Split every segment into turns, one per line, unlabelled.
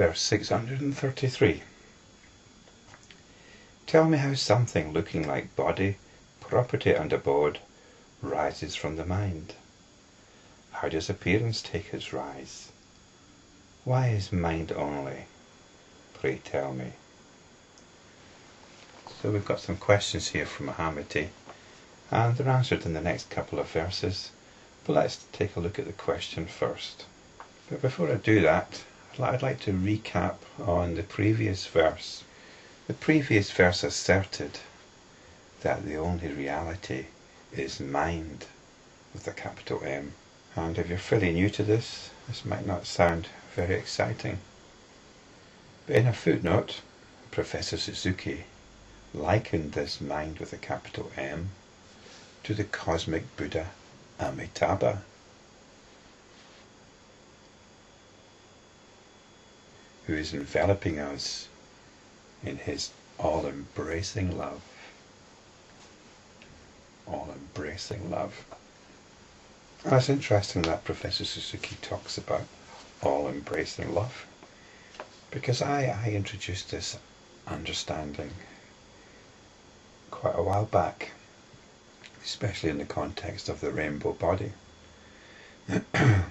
Verse 633. Tell me how something looking like body, property and abode rises from the mind. How does appearance take its rise? Why is mind only? Pray tell me. So we've got some questions here from Mahamiti, and they're answered in the next couple of verses, but let's take a look at the question first. But before I do that, I'd like to recap on the previous verse. The previous verse asserted that the only reality is mind, with a capital M. And if you're fairly new to this might not sound very exciting. But in a footnote, Professor Suzuki likened this mind with a capital M to the cosmic Buddha Amitabha, who is enveloping us in his all-embracing love. All-embracing love. And it's interesting that Professor Suzuki talks about all-embracing love, because I introduced this understanding quite a while back, especially in the context of the rainbow body. There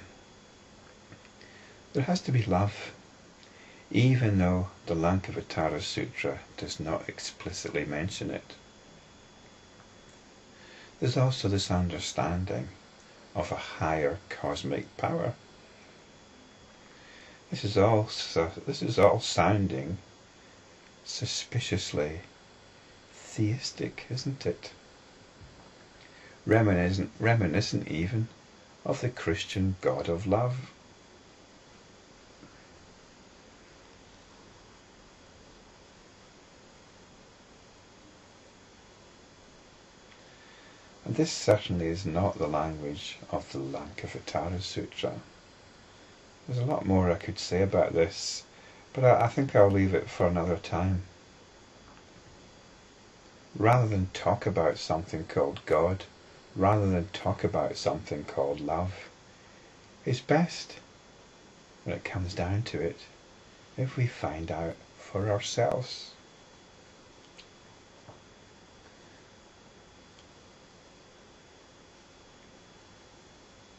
has to be love, even though the Lankavatara Sutra does not explicitly mention it. There's also this understanding of a higher cosmic power. This is all sounding suspiciously theistic, isn't it? Reminiscent even of the Christian God of love. And this certainly is not the language of the Lankavatara Sutra. There's a lot more I could say about this, but I think I'll leave it for another time. Rather than talk about something called God, rather than talk about something called love, it's best, when it comes down to it, if we find out for ourselves.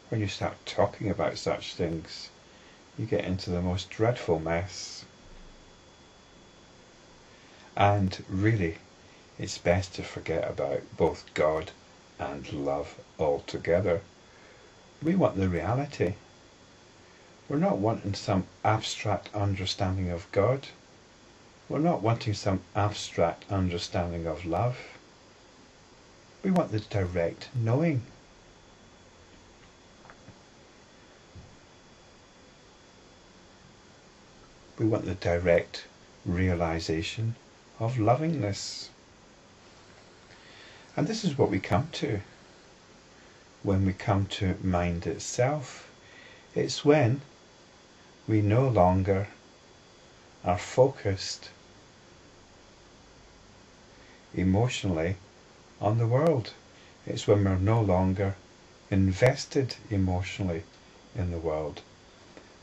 When you start talking about such things, you get into the most dreadful mess. And really, it's best to forget about both God and love altogether. We want the reality. We're not wanting some abstract understanding of God. We're not wanting some abstract understanding of love. We want the direct knowing. We want the direct realization of lovingness. And this is what we come to when we come to mind itself. It's when we no longer are focused emotionally on the world. It's when we're no longer invested emotionally in the world.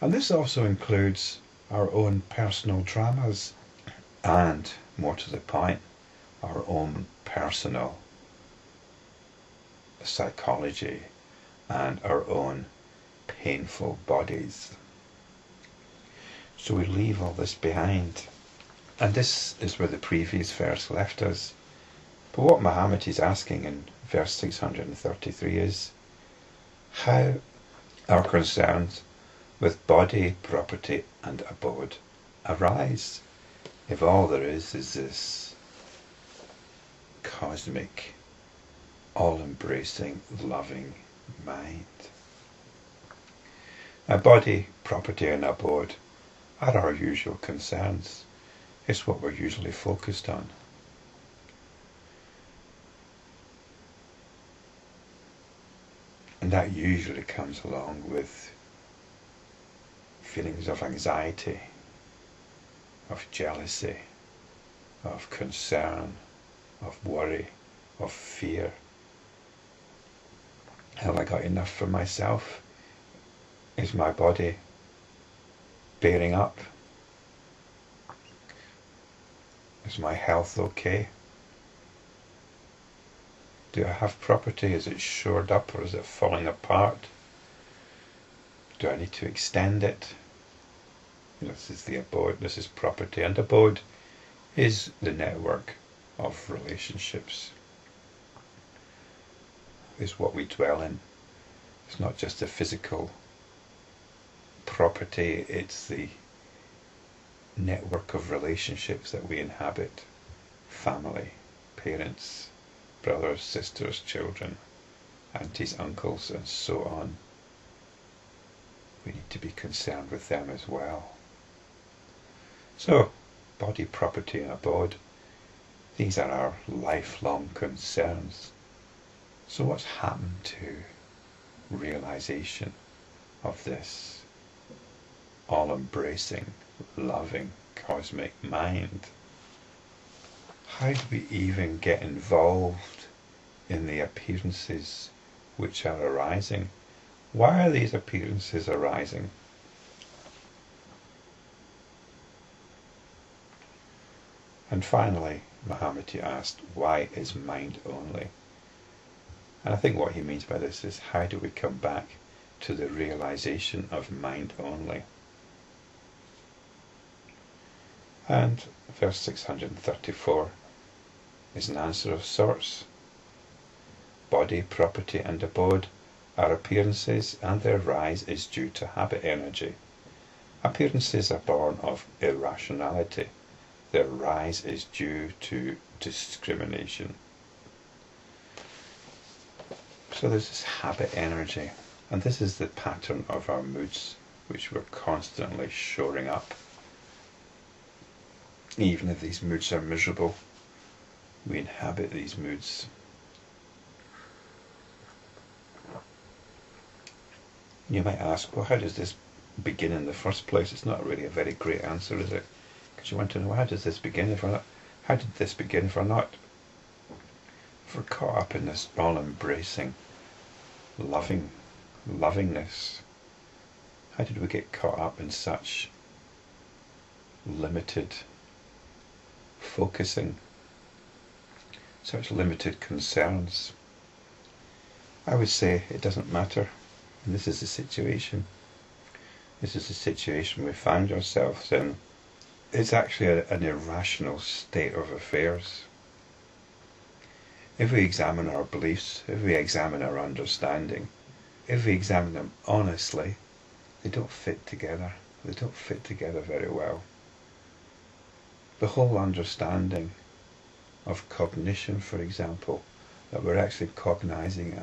And this also includes our own personal dramas and, more to the point, our own personal psychology and our own painful bodies. So we leave all this behind. And this is where the previous verse left us. But what Muhammad is asking in verse 633 is how our concerns with body, property and abode arise, if all there is this cosmic, all-embracing, loving mind. Now, body, property and abode are our usual concerns. It's what we're usually focused on. And that usually comes along with feelings of anxiety, of jealousy, of concern, of worry, of fear. Have I got enough for myself? Is my body bearing up? Is my health okay? Do I have property? Is it shored up or is it falling apart? Do I need to extend it? This is the abode, this is property, and abode is the network of relationships. Is what we dwell in. It's not just a physical property, it's the network of relationships that we inhabit. Family, parents, brothers, sisters, children, aunties, uncles, and so on. We need to be concerned with them as well. So, body, property, and abode, these are our lifelong concerns. So what's happened to realization of this all-embracing, loving, cosmic mind? How do we even get involved in the appearances which are arising? Why are these appearances arising? And finally, Mahamati asked, why is mind only? And I think what he means by this is, how do we come back to the realization of mind only? And verse 634 is an answer of sorts. Body, property, and abode are appearances, and their rise is due to habit energy. Appearances are born of irrationality. Their rise is due to discrimination. So there's this habit energy, and this is the pattern of our moods, which we're constantly shoring up. Even if these moods are miserable, we inhabit these moods. You might ask, well, how does this begin in the first place? It's not really a very great answer, is it? Because you want to know, how does this begin if we're not? How did this begin if we're not? If we're caught up in this all-embracing, lovingness, how did we get caught up in such limited focusing, such limited concerns? I would say it doesn't matter. And this is the situation. This is the situation we find ourselves in. It's actually an irrational state of affairs. If we examine our beliefs, if we examine our understanding, if we examine them honestly, they don't fit together. They don't fit together very well. The whole understanding of cognition, for example, that we're actually cognizing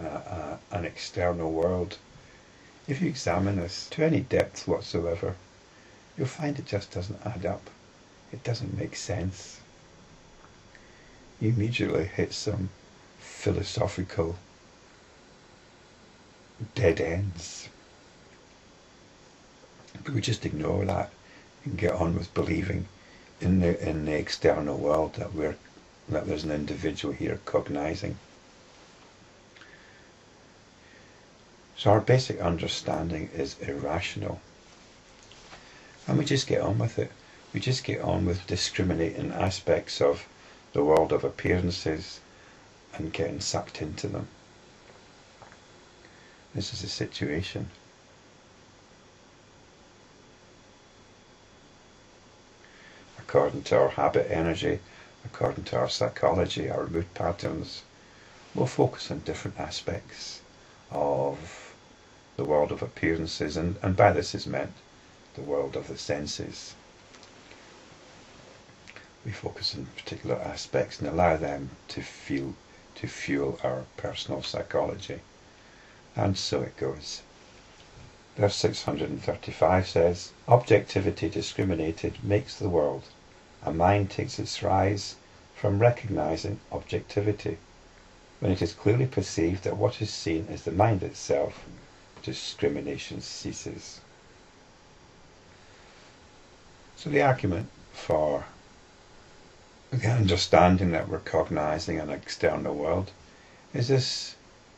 an external world, if you examine this to any depth whatsoever, you'll find it just doesn't add up. It doesn't make sense. You immediately hit some philosophical dead ends. But we just ignore that and get on with believing in the external world that there's an individual here cognizing. So our basic understanding is irrational. And we just get on with it. We just get on with discriminating aspects of the world of appearances and getting sucked into them. This is the situation. According to our habit energy, according to our psychology, our mood patterns, we'll focus on different aspects of the world of appearances, and by this is meant the world of the senses. We focus on particular aspects and allow them to fuel our personal psychology. And so it goes. Verse 635 says, Objectivity discriminated makes the world. A mind takes its rise from recognizing objectivity. When it is clearly perceived that what is seen is the mind itself, discrimination ceases. So the argument for the understanding that we're cognizing an external world is this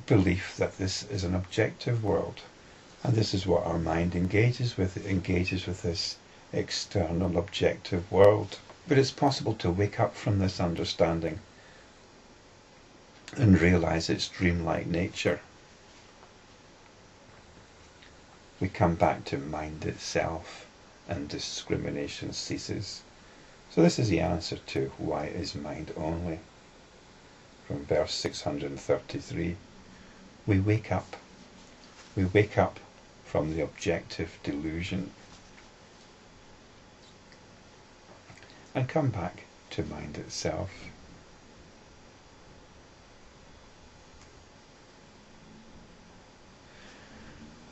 belief that this is an objective world, and this is what our mind engages with. It engages with this external objective world. But it's possible to wake up from this understanding and realize its dreamlike nature. We come back to mind itself and discrimination ceases. So this is the answer to why it is mind only. From verse 633, we wake up. We wake up from the objective delusion and come back to mind itself.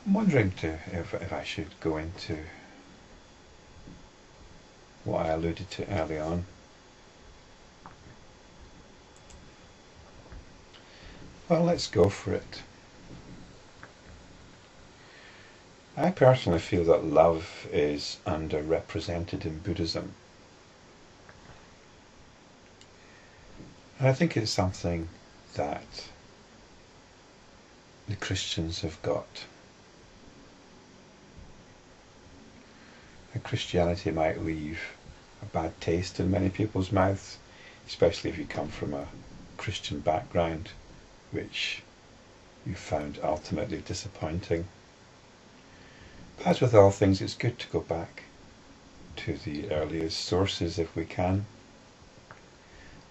I'm wondering if I should go into what I alluded to early on. Well, let's go for it. I personally feel that love is underrepresented in Buddhism. And I think it's something that the Christians have got. And Christianity might leave a bad taste in many people's mouths, especially if you come from a Christian background, which you found ultimately disappointing. But as with all things, it's good to go back to the earliest sources if we can,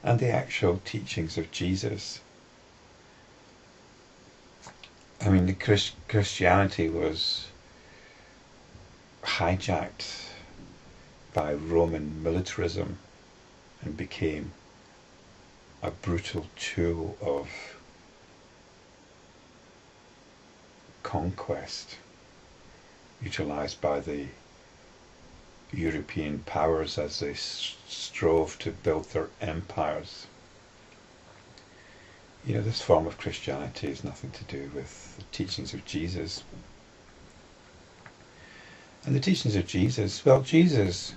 and the actual teachings of Jesus. I mean, the Christianity was hijacked by Roman militarism and became a brutal tool of conquest, utilised by the European powers as they strove to build their empires. You know, this form of Christianity has nothing to do with the teachings of Jesus. And the teachings of Jesus, well, Jesus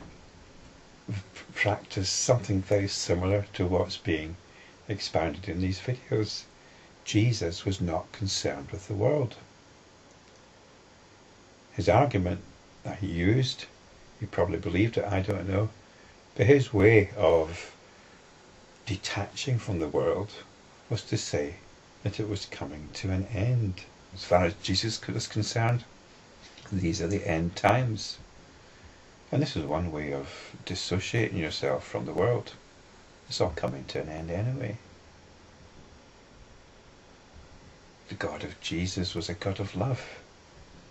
practiced something very similar to what's being expounded in these videos. Jesus was not concerned with the world. His argument that he used, he probably believed it, I don't know, but his way of detaching from the world was to say that it was coming to an end. As far as Jesus was concerned, these are the end times. And this is one way of dissociating yourself from the world. It's all coming to an end anyway. The God of Jesus was a God of love,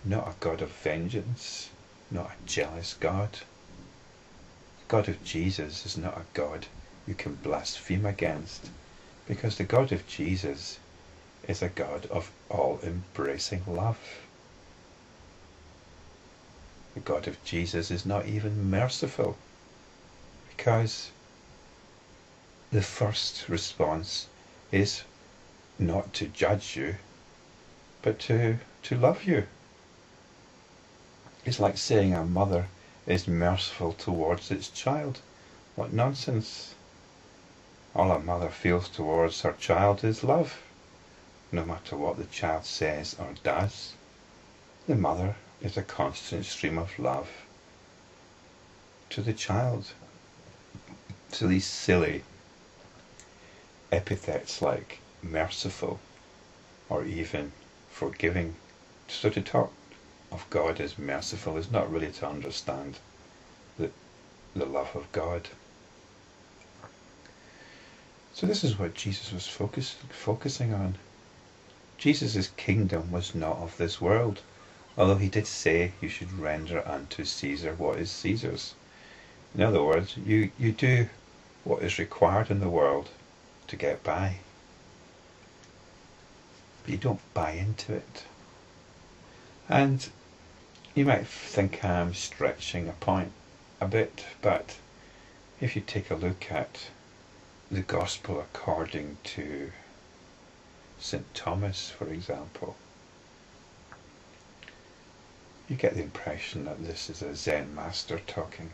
not a God of vengeance, not a jealous God. The God of Jesus is not a God you can blaspheme against, because the God of Jesus is a God of all-embracing love. The God of Jesus is not even merciful, because the first response is not to judge you, but to love you. It's like saying a mother is merciful towards its child. What nonsense. All a mother feels towards her child is love, no matter what the child says or does. The mother is a constant stream of love to the child. So these silly epithets like merciful or even forgiving, so to talk of God as merciful is not really to understand the love of God. So this is what Jesus was focusing on. Jesus' kingdom was not of this world, although he did say you should render unto Caesar what is Caesar's. In other words, you do what is required in the world to get by, but you don't buy into it. And you might think I'm stretching a point a bit, but if you take a look at the Gospel according to St. Thomas, for example, you get the impression that this is a Zen master talking.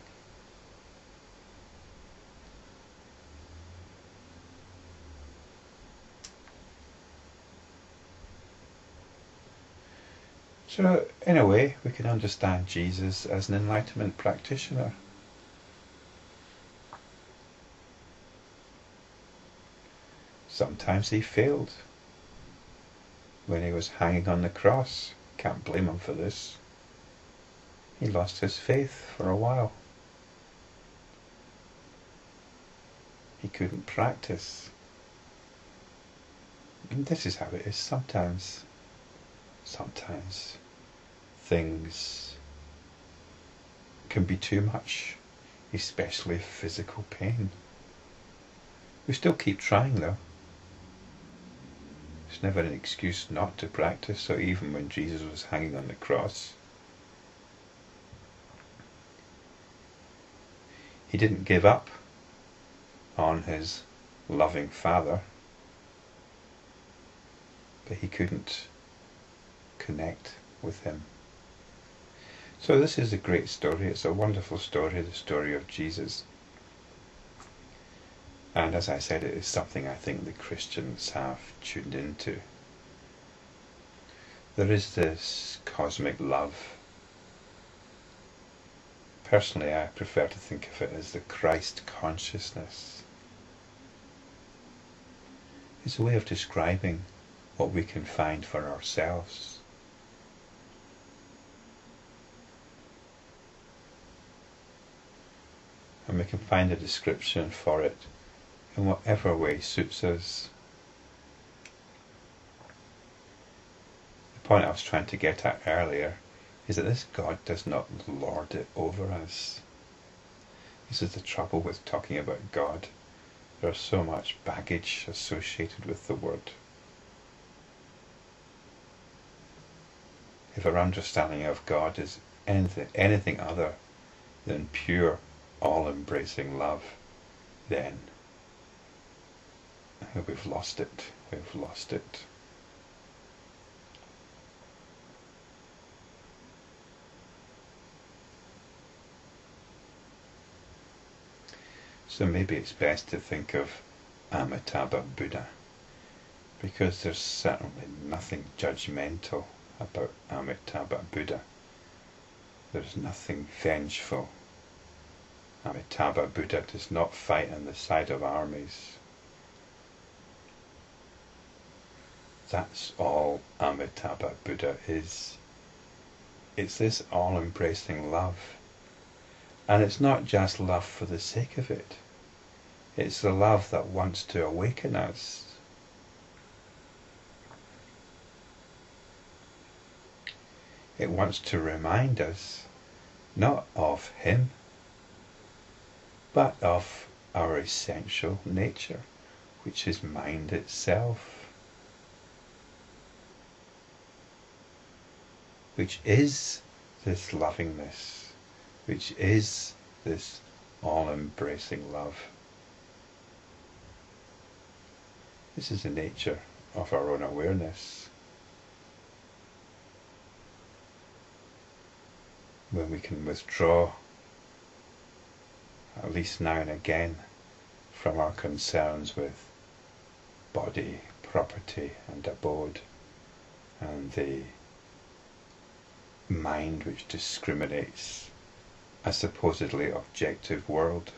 So, in a way, we can understand Jesus as an Enlightenment practitioner. Sometimes he failed. When he was hanging on the cross, can't blame him for this. He lost his faith for a while. He couldn't practice. And this is how it is sometimes. Sometimes things can be too much, especially physical pain. We still keep trying though. It's never an excuse not to practice, so even when Jesus was hanging on the cross, he didn't give up on his loving Father, but he couldn't connect with him. So this is a great story. It's a wonderful story, the story of Jesus. And as I said, it is something I think the Christians have tuned into. There is this cosmic love. Personally, I prefer to think of it as the Christ consciousness. It's a way of describing what we can find for ourselves. And we can find a description for it in whatever way suits us. The point I was trying to get at earlier is that this God does not lord it over us. This is the trouble with talking about God. There's so much baggage associated with the word. If our understanding of God is anything other than pure, all-embracing love, then we've lost it. We've lost it. So maybe it's best to think of Amitabha Buddha, because there's certainly nothing judgmental about Amitabha Buddha. There's nothing vengeful. Amitabha Buddha does not fight on the side of armies. That's all Amitabha Buddha is. It's this all-embracing love. And it's not just love for the sake of it. It's the love that wants to awaken us. It wants to remind us not of him, but of our essential nature, which is mind itself, which is this lovingness, which is this all-embracing love. This is the nature of our own awareness. When we can withdraw, at least now and again, from our concerns with body, property and abode, and the mind which discriminates a supposedly objective world.